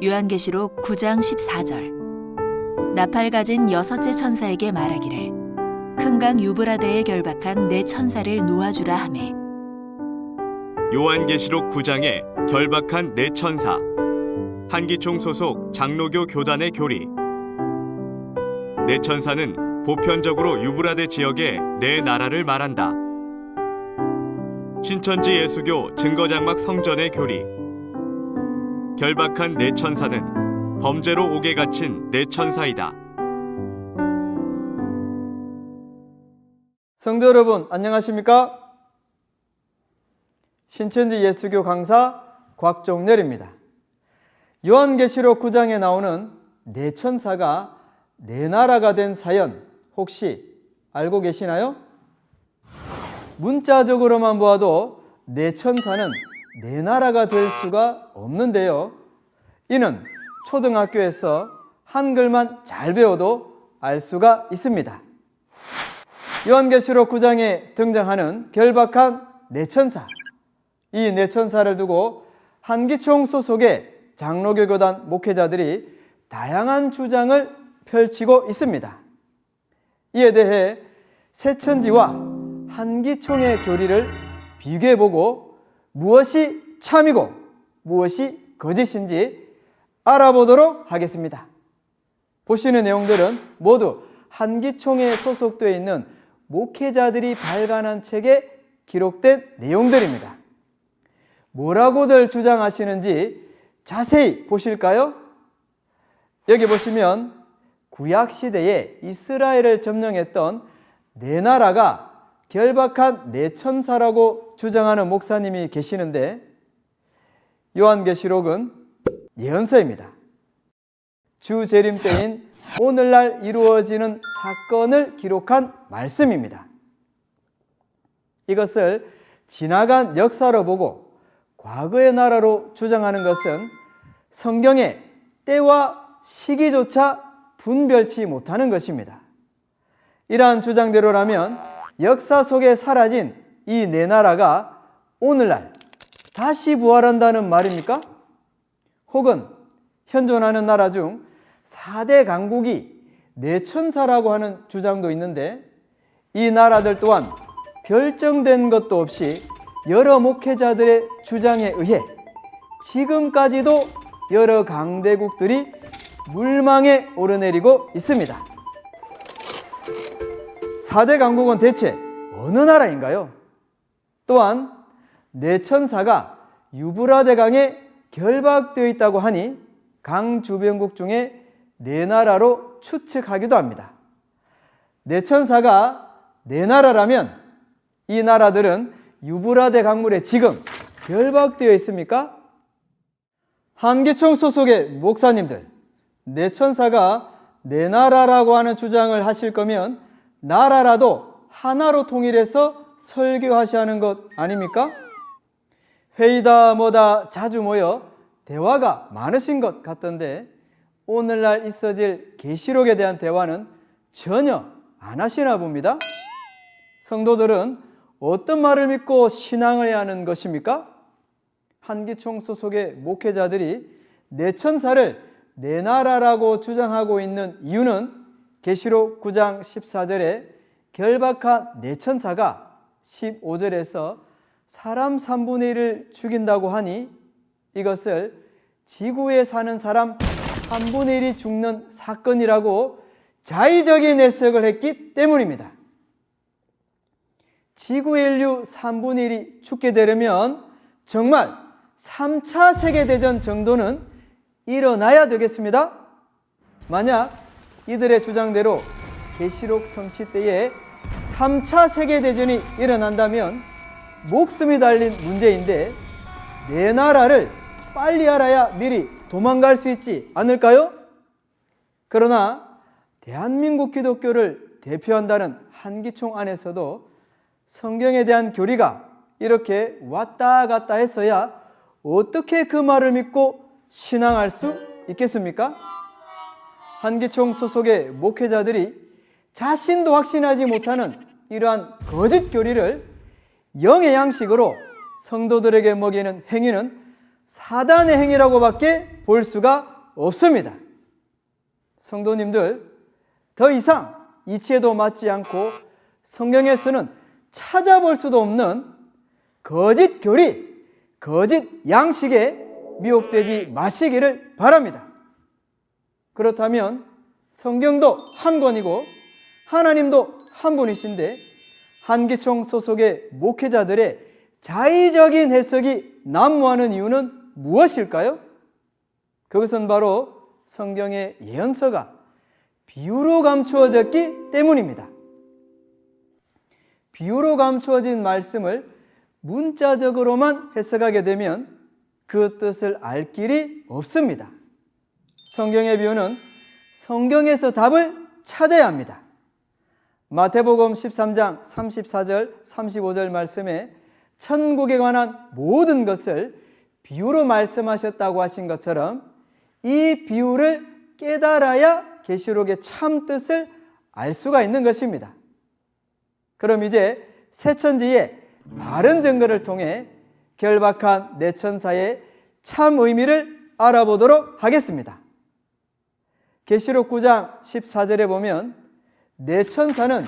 요한계시록 9장 14절. 나팔 가진 여섯째 천사에게 말하기를 큰 강 유브라데에 결박한 네 천사를 놓아주라 하매. 요한계시록 9장에 결박한 네 천사, 한기총 소속 장로교 교단의 교리. 네 천사는 보편적으로 유브라데 지역의 네 나라를 말한다. 신천지 예수교 증거장막 성전의 교리. 결박한 네 천사는 범죄로 옥에 갇힌 네 천사이다. 성도 여러분, 안녕하십니까? 신천지 예수교 강사 곽종렬입니다. 요한계시록 9장에 나오는 네 천사가 네 나라가 된 사연 혹시 알고 계시나요? 문자적으로만 보아도 네 천사는 네 나라가 될 수가 없는데요. 이는 초등학교에서 한글만 잘 배워도 알 수가 있습니다. 요한계시록 9장에 등장하는 결박한 네 천사, 이 네 천사를 두고 한기총 소속의 장로교 교단 목회자들이 다양한 주장을 펼치고 있습니다. 이에 대해 새천지와 한기총의 교리를 비교해보고 무엇이 참이고 무엇이 거짓인지 알아보도록 하겠습니다. 보시는 내용들은 모두 한기총에 소속되어 있는 목회자들이 발간한 책에 기록된 내용들입니다. 뭐라고들 주장하시는지 자세히 보실까요? 여기 보시면 구약시대에 이스라엘을 점령했던 네 나라가 결박한 네 천사라고 주장하는 목사님이 계시는데, 요한계시록은 예언서입니다. 주 재림 때인 오늘날 이루어지는 사건을 기록한 말씀입니다. 이것을 지나간 역사로 보고 과거의 나라로 주장하는 것은 성경의 때와 시기조차 분별치 못하는 것입니다. 이러한 주장대로라면 역사 속에 사라진 이 네 나라가 오늘날 다시 부활한다는 말입니까? 혹은 현존하는 나라 중 4대 강국이 네 천사라고 하는 주장도 있는데, 이 나라들 또한 결정된 것도 없이 여러 목회자들의 주장에 의해 지금까지도 여러 강대국들이 물망에 오르내리고 있습니다. 4대 강국은 대체 어느 나라인가요? 또한 네 천사가 유브라데 강에 결박되어 있다고 하니 강 주변국 중에 네 나라로 추측하기도 합니다. 네 천사가 네 나라라면 이 나라들은 유브라데 강물에 지금 결박되어 있습니까? 한기총 소속의 목사님들, 네 천사가 네 나라라고 하는 주장을 하실 거면 나라라도 하나로 통일해서 설교하셔야 하는 것 아닙니까? 회의다 뭐다 자주 모여 대화가 많으신 것 같던데, 오늘날 있어질 계시록에 대한 대화는 전혀 안 하시나 봅니다. 성도들은 어떤 말을 믿고 신앙을 해야 하는 것입니까? 한기총 소속의 목회자들이 네 천사를 네 나라라고 주장하고 있는 이유는 계시록 9장 14절에 결박한 네 천사가 15절에서 사람 3분의 1을 죽인다고 하니 이것을 지구에 사는 사람 3분의 1이 죽는 사건이라고 자의적인 해석을 했기 때문입니다. 지구의 인류 3분의 1이 죽게 되려면 정말 3차 세계대전 정도는 일어나야 되겠습니다. 만약 이들의 주장대로 계시록 성취 때에 3차 세계대전이 일어난다면 목숨이 달린 문제인데, 네 나라를 빨리 알아야 미리 도망갈 수 있지 않을까요? 그러나 대한민국 기독교를 대표한다는 한기총 안에서도 성경에 대한 교리가 이렇게 왔다 갔다 했어야 어떻게 그 말을 믿고 신앙할 수 있겠습니까? 한기총 소속의 목회자들이 자신도 확신하지 못하는 이러한 거짓 교리를 영의 양식으로 성도들에게 먹이는 행위는 사단의 행위라고밖에 볼 수가 없습니다. 성도님들, 더 이상 이치에도 맞지 않고 성경에서는 찾아볼 수도 없는 거짓 교리, 거짓 양식에 미혹되지 마시기를 바랍니다. 그렇다면 성경도 한 권이고 하나님도 한 분이신데 한기총 소속의 목회자들의 자의적인 해석이 난무하는 이유는 무엇일까요? 그것은 바로 성경의 예언서가 비유로 감추어졌기 때문입니다. 비유로 감추어진 말씀을 문자적으로만 해석하게 되면 그 뜻을 알 길이 없습니다. 성경의 비유는 성경에서 답을 찾아야 합니다. 마태복음 13장 34절 35절 말씀에 천국에 관한 모든 것을 비유로 말씀하셨다고 하신 것처럼 이 비유를 깨달아야 계시록의 참 뜻을 알 수가 있는 것입니다. 그럼 이제 새천지의 바른 증거를 통해 결박한 네 천사의 참 의미를 알아보도록 하겠습니다. 계시록 9장 14절에 보면 네 천사는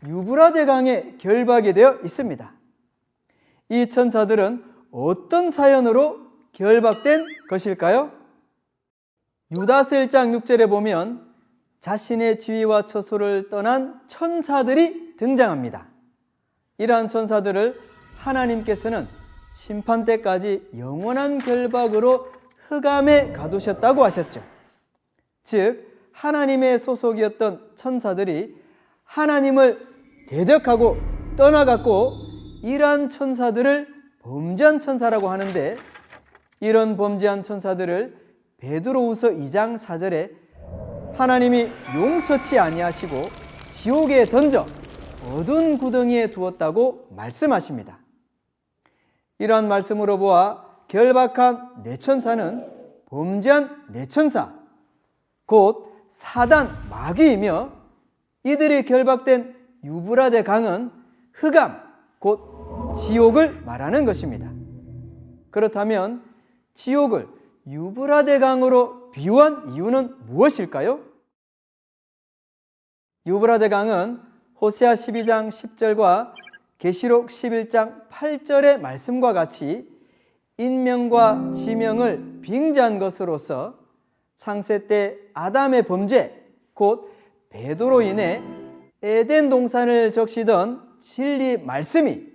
유브라데 강에 결박이 되어 있습니다. 이 천사들은 어떤 사연으로 결박된 것일까요? 유다서 1장 6절에 보면 자신의 지위와 처소를 떠난 천사들이 등장합니다. 이러한 천사들을 하나님께서는 심판 때까지 영원한 결박으로 흑암에 가두셨다고 하셨죠. 즉 하나님의 소속이었던 천사들이 하나님을 대적하고 떠나갔고 이러한 천사들을 범죄한 천사라고 하는데 이런 범죄한 천사들을 베드로후서 2장 4절에 하나님이 용서치 아니하시고 지옥에 던져 어두운 구덩이에 두었다고 말씀하십니다. 이러한 말씀으로 보아 결박한 네 천사는 범죄한 네 천사, 곧 사단 마귀이며 이들이 결박된 유브라데 강은 흑암, 곧 지옥을 말하는 것입니다. 그렇다면 지옥을 유브라데 강으로 비유한 이유는 무엇일까요? 유브라데 강은 호세아 12장 10절과 계시록 11장 8절의 말씀과 같이 인명과 지명을 빙자한 것으로서 창세 때 아담의 범죄, 곧 배도로 인해 에덴 동산을 적시던 진리 말씀이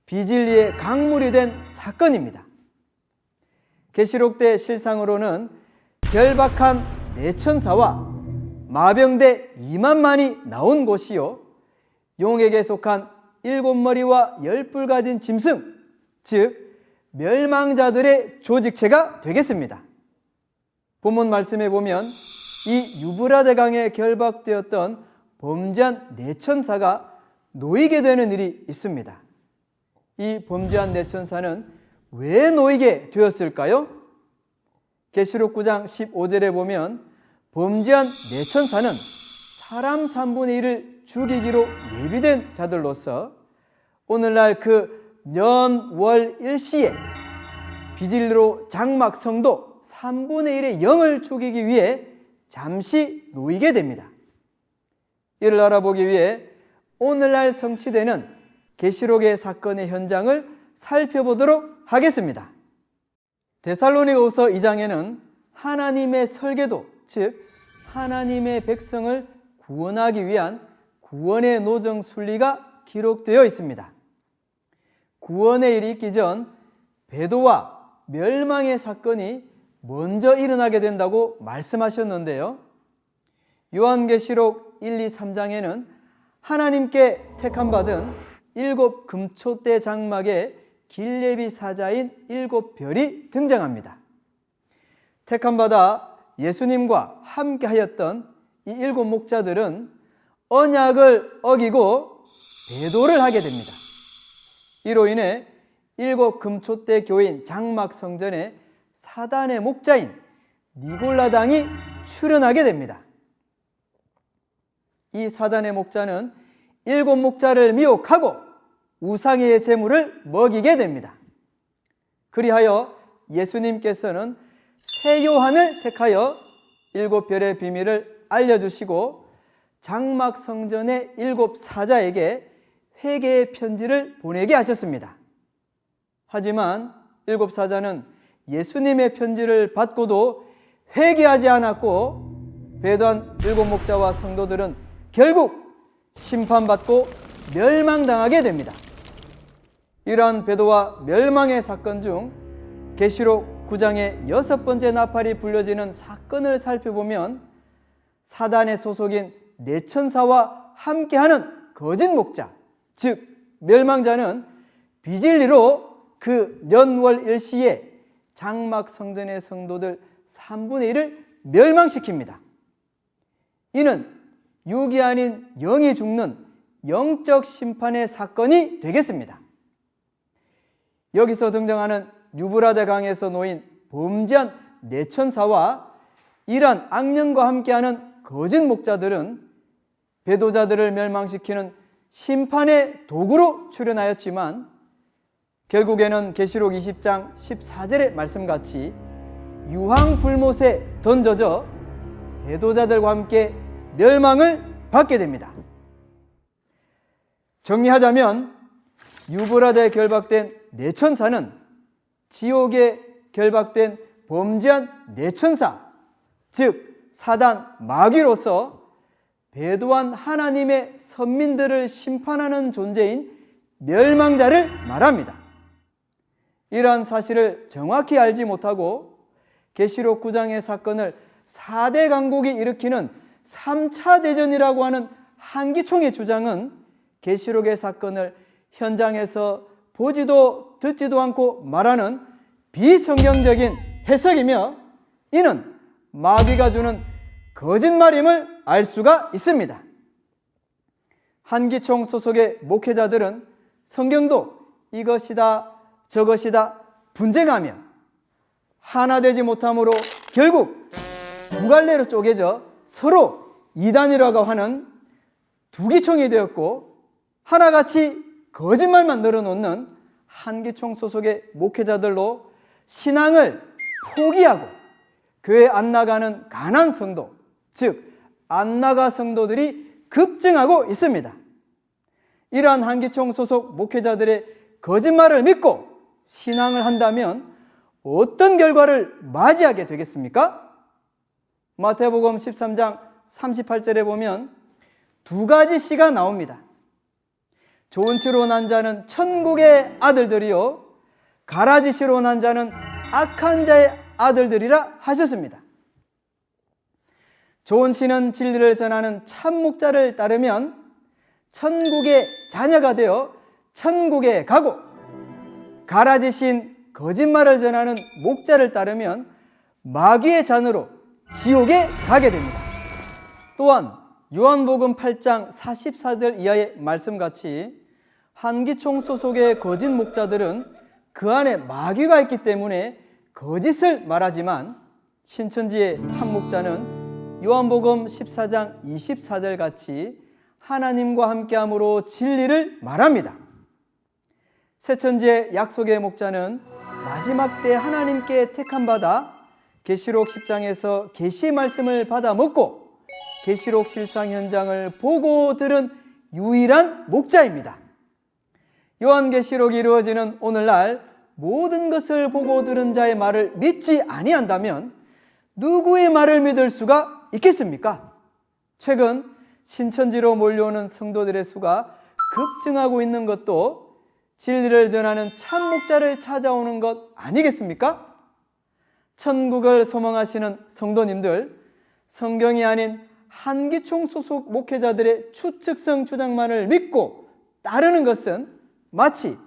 비진리의 강물이 된 사건입니다. 계시록 때 실상으로는 결박한 네 천사와 마병대 2만만이 나온 곳이요 용에게 속한 7머리와 10뿔 가진 짐승, 즉 멸망자들의 조직체가 되겠습니다. 본문 말씀에 보면 이 유브라데 강에 결박되었던 범죄한 네 천사가 놓이게 되는 일이 있습니다. 이 범죄한 네 천사는 왜 놓이게 되었을까요? 계시록 9장 15절에 보면 범죄한 네 천사는 사람 3분의 1을 죽이기로 예비된 자들로서 오늘날 그 년, 월, 일시에 비진리로 장막 성도 3분의 1의 영을 죽이기 위해 잠시 놓이게 됩니다. 이를 알아보기 위해 오늘날 성취되는 계시록의 사건의 현장을 살펴보도록 하겠습니다. 데살로니가후서 2장에는 하나님의 설계도, 즉 하나님의 백성을 구원하기 위한 구원의 노정 순리가 기록되어 있습니다. 구원의 일이 있기 전 배도와 멸망의 사건이 먼저 일어나게 된다고 말씀하셨는데요. 요한계시록 1, 2, 3장에는 하나님께 택함받은 7 금초대 장막에 길레비 사자인 7 별이 등장합니다. 택함받아 예수님과 함께하였던 이 7 목자들은 언약을 어기고 배도를 하게 됩니다. 이로 인해 7 금초대 교인 장막 성전에 사단의 목자인 니골라당이 출현하게 됩니다. 이 사단의 목자는 7 목자를 미혹하고 우상의 제물을 먹이게 됩니다. 그리하여 예수님께서는 새 요한을 택하여 7별의 비밀을 알려주시고 장막 성전의 7 사자에게 회개의 편지를 보내게 하셨습니다. 하지만 7 사자는 예수님의 편지를 받고도 회개하지 않았고 배도한 7 목자와 성도들은 결국 심판받고 멸망당하게 됩니다. 이러한 배도와 멸망의 사건 중 계시록 9장의 6번째 나팔이 불려지는 사건을 살펴보면 사단의 소속인 내천사와 함께하는 거짓 목자, 즉 멸망자는 비진리로 그 년월 일시에 장막 성전의 성도들 3분의 1을 멸망시킵니다. 이는 육이 아닌 영이 죽는 영적 심판의 사건이 되겠습니다. 여기서 등장하는 유브라데 강에서 놓인 범죄한 내천사와 이러한 악령과 함께하는 거짓 목자들은 배도자들을 멸망시키는 심판의 도구로 출현하였지만 결국에는 계시록 20장 14절의 말씀같이 유황불못에 던져져 배도자들과 함께 멸망을 받게 됩니다. 정리하자면 유브라데에 결박된 내천사는 지옥에 결박된 범죄한 내천사, 즉 사단 마귀로서 배도한 하나님의 선민들을 심판하는 존재인 멸망자를 말합니다. 이러한 사실을 정확히 알지 못하고 계시록 9장의 사건을 4대 강국이 일으키는 3차 대전이라고 하는 한기총의 주장은 계시록의 사건을 현장에서 보지도 듣지도 않고 말하는 비성경적인 해석이며 이는 마귀가 주는 거짓말임을 알 수가 있습니다. 한기총 소속의 목회자들은 성경도 이것이다 저것이다 분쟁하며 하나 되지 못함으로 결국 두 갈래로 쪼개져 서로 이단이라고 하는 두 기총이 되었고 하나같이 거짓말만 늘어놓는 한기총 소속의 목회자들로 신앙을 포기하고 교회 안 나가는 가난 성도, 즉 안 나가 성도들이 급증하고 있습니다. 이러한 한기총 소속 목회자들의 거짓말을 믿고 신앙을 한다면 어떤 결과를 맞이하게 되겠습니까? 마태복음 13장 38절에 보면 두 가지 시가 나옵니다. 좋은 치로 난 자는 천국의 아들들이요 가라지시로 난 자는 악한 자의 아들들이라 하셨습니다. 좋은 시는 진리를 전하는 참 목자를 따르면 천국의 자녀가 되어 천국에 가고 가라지신 거짓말을 전하는 목자를 따르면 마귀의 자녀로 지옥에 가게 됩니다. 또한 요한복음 8장 44절 이하의 말씀같이 한기총 소속의 거짓 목자들은 그 안에 마귀가 있기 때문에 거짓을 말하지만 신천지의 참 목자는 요한복음 14장 24절 같이 하나님과 함께함으로 진리를 말합니다. 새천지의 약속의 목자는 마지막 때 하나님께 택함받아 계시록 10장에서 계시 말씀을 받아 먹고 계시록 실상 현장을 보고 들은 유일한 목자입니다. 요한계시록이 이루어지는 오늘날 모든 것을 보고 들은 자의 말을 믿지 아니한다면 누구의 말을 믿을 수가 있겠습니까? 최근 신천지로 몰려오는 성도들의 수가 급증하고 있는 것도 진리를 전하는 참 목자를 찾아오는 것 아니겠습니까? 천국을 소망하시는 성도님들, 성경이 아닌 한기총 소속 목회자들의 추측성 주장만을 믿고 따르는 것은 마치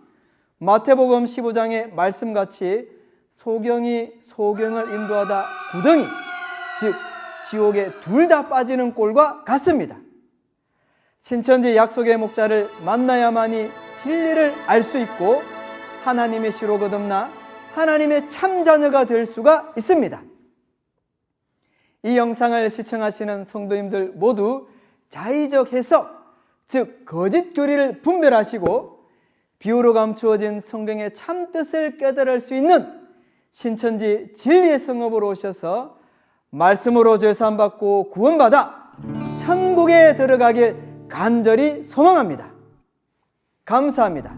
마태복음 15장의 말씀같이 소경이 소경을 인도하다 구덩이, 즉 지옥에 둘 다 빠지는 꼴과 같습니다. 신천지 약속의 목자를 만나야만이 진리를 알 수 있고 하나님의 시로 거듭나 하나님의 참 자녀가 될 수가 있습니다. 이 영상을 시청하시는 성도님들 모두 자의적 해석, 즉 거짓 교리를 분별하시고 비유로 감추어진 성경의 참 뜻을 깨달을 수 있는 신천지 진리의 성읍으로 오셔서 말씀으로 죄사함받고 구원받아 천국에 들어가길 간절히 소망합니다. 감사합니다.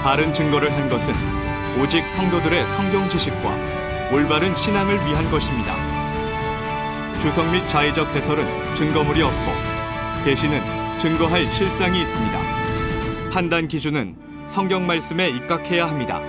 바른 증거를 한 것은 오직 성도들의 성경 지식과 올바른 신앙을 위한 것입니다. 주석 및 자의적 해설은 증거물이 없고 계시는 증거할 실상이 있습니다. 판단 기준은 성경 말씀에 입각해야 합니다.